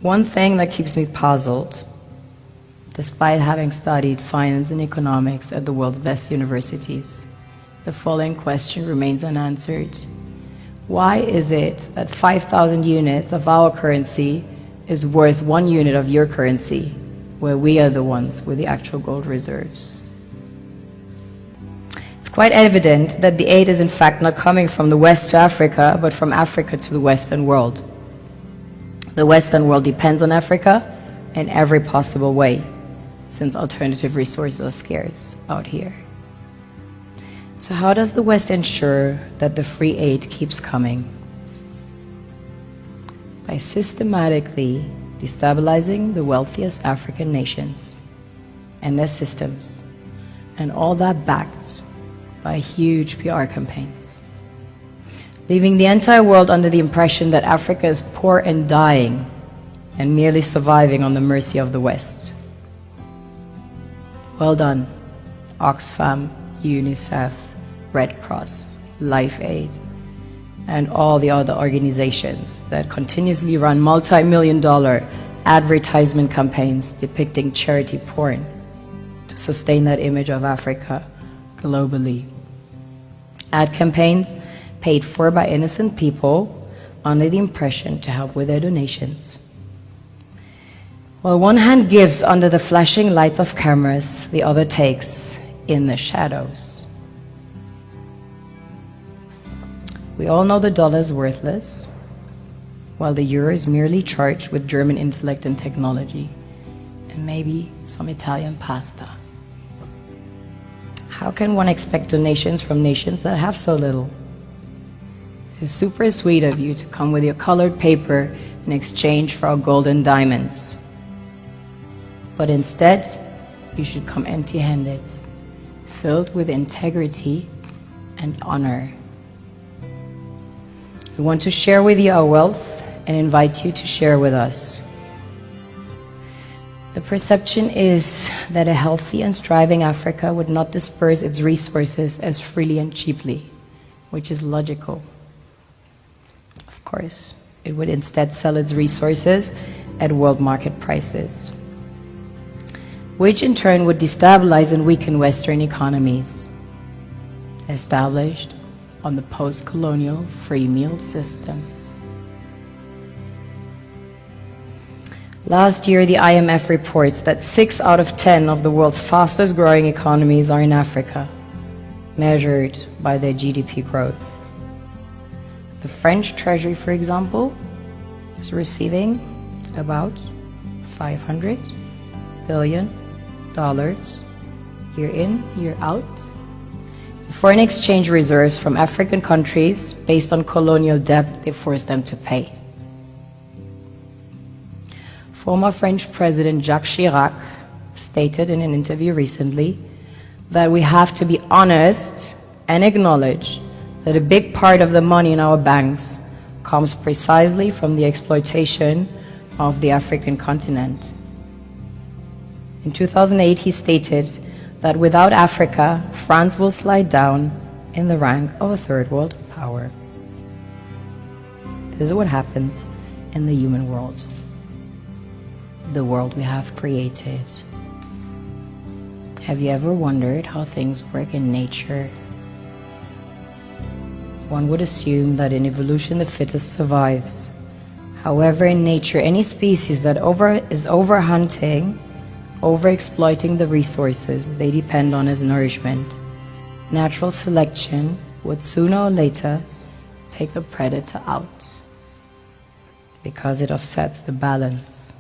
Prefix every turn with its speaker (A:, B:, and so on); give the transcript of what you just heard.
A: One thing that keeps me puzzled, despite having studied finance and economics at the world's best universities, the following question remains unanswered. Why is it that 5,000 units of our currency is worth 1 unit of your currency, where we are the ones with the actual gold reserves? It's quite evident that the aid is in fact not coming from the West to Africa, but from Africa to the Western world. The Western world depends on Africa in every possible way, since alternative resources are scarce out here. So how does the West ensure that the free aid keeps coming? By systematically destabilizing the wealthiest African nations and their systems, and all that backed by huge PR campaigns, leaving the entire world under the impression that Africa is poor and dying and merely surviving on the mercy of the West. Well done, Oxfam, UNICEF, Red Cross, Life Aid, and all the other organizations that continuously run multi-million-dollar advertisement campaigns depicting charity porn to sustain that image of Africa globally. Ad campaigns paid for by innocent people under the impression to help with their donations. While one hand gives under the flashing lights of cameras, the other takes in the shadows. We all know the dollar is worthless, while the euro is merely charged with German intellect and technology, and maybe some Italian pasta. How can one expect donations from nations that have so little? It's super sweet of you to come with your colored paper in exchange for our gold and diamonds. But instead, you should come empty-handed, filled with integrity and honor. We want to share with you our wealth and invite you to share with us. The perception is that a healthy and striving Africa would not disperse its resources as freely and cheaply, which is logical. Of course, it would instead sell its resources at world market prices, which in turn would destabilize and weaken Western economies, established on the post-colonial free meal system. Last year, the IMF reports that 6 out of 10 of the world's fastest growing economies are in Africa, measured by their GDP growth. The French Treasury, for example, is receiving about $500 billion year in, year out. Foreign exchange reserves from African countries based on colonial debt they forced them to pay. Former French President Jacques Chirac stated in an interview recently that we have to be honest and acknowledge that a big part of the money in our banks comes precisely from the exploitation of the African continent. In 2008, he stated that without Africa, France will slide down in the rank of a third world power. This is what happens in the human world, the world we have created. Have you ever wondered how things work in nature? One would assume that in evolution the fittest survives. However, in nature, any species that is overhunting, overexploiting the resources they depend on as nourishment, natural selection would sooner or later take the predator out because it offsets the balance.